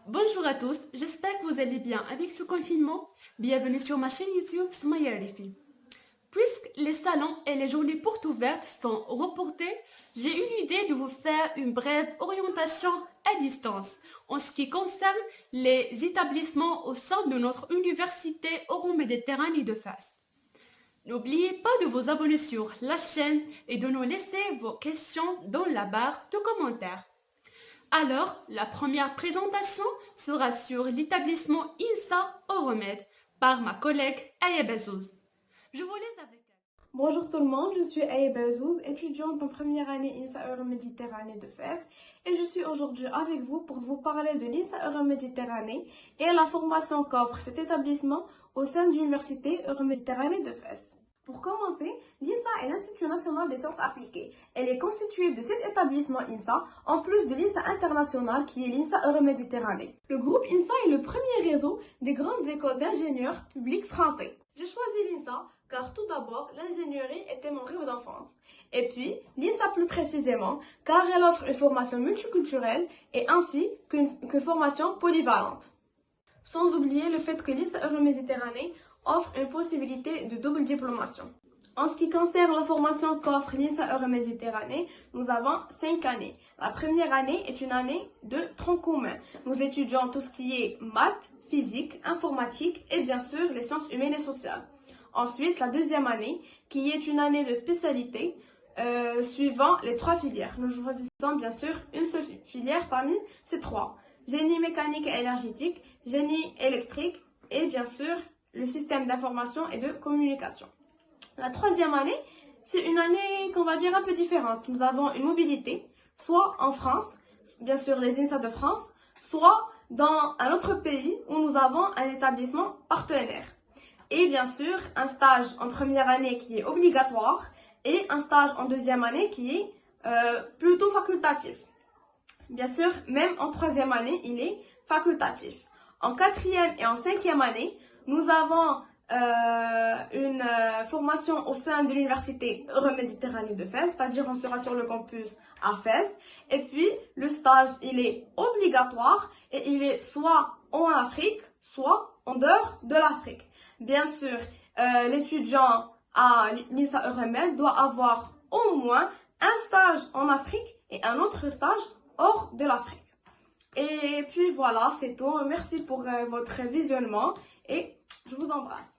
Bonjour à tous, j'espère que vous allez bien avec ce confinement. Bienvenue sur ma chaîne YouTube Smaya Rifi. Puisque les salons et les journées portes ouvertes sont reportés, j'ai eu l'idée de vous faire une brève orientation à distance en ce qui concerne les établissements au sein de notre université Euro-Méditerranée de Fès. N'oubliez pas de vous abonner sur la chaîne et de nous laisser vos questions dans la barre de commentaires. Alors, la première présentation sera sur l'établissement INSA Euromed par ma collègue Aya Bazouz. Je vous laisse avec elle. Bonjour tout le monde, je suis Aya Bazouz, étudiante en première année INSA Euroméditerranée de Fès et je suis aujourd'hui avec vous pour vous parler de l'INSA Euroméditerranée et la formation qu'offre cet établissement au sein de l'Université Euroméditerranée de Fès. Pour commencer, l'INSA est l'Institut national des sciences appliquées. Elle est constituée de 7 établissements INSA, en plus de l'INSA international qui est l'INSA Euroméditerranée. Le groupe INSA est le premier réseau des grandes écoles d'ingénieurs publics français. J'ai choisi l'INSA car tout d'abord, l'ingénierie était mon rêve d'enfance. Et puis, l'INSA plus précisément, car elle offre une formation multiculturelle et ainsi qu'une formation polyvalente. Sans oublier le fait que l'INSA Euroméditerranée offre une possibilité de double diplomation. En ce qui concerne la formation qu'offre l'INSA Euroméditerranée, nous avons 5 années. La première année est une année de tronc commun. Nous étudions tout ce qui est maths, physique, informatique et bien sûr les sciences humaines et sociales. Ensuite, la deuxième année, qui est une année de spécialité, suivant les 3 filières. Nous choisissons bien sûr une seule filière parmi ces 3. Génie mécanique et énergétique, génie électrique et bien sûr le système d'information et de communication. La troisième année, c'est une année qu'on va dire un peu différente. Nous avons une mobilité, soit en France, bien sûr les INSA de France, soit dans un autre pays où nous avons un établissement partenaire. Et bien sûr, un stage en première année qui est obligatoire et un stage en deuxième année qui est plutôt facultatif. Bien sûr, même en troisième année, il est facultatif. En quatrième et en cinquième année, nous avons une formation au sein de l'Université Euroméditerranée de Fès, c'est-à-dire on sera sur le campus à Fès. Et puis, le stage, il est obligatoire et il est soit en Afrique, soit en dehors de l'Afrique. Bien sûr, l'étudiant à l'INSA Euromed doit avoir au moins un stage en Afrique et un autre stage hors de l'Afrique. Et puis voilà, c'est tout. Merci pour votre visionnement et je vous embrasse.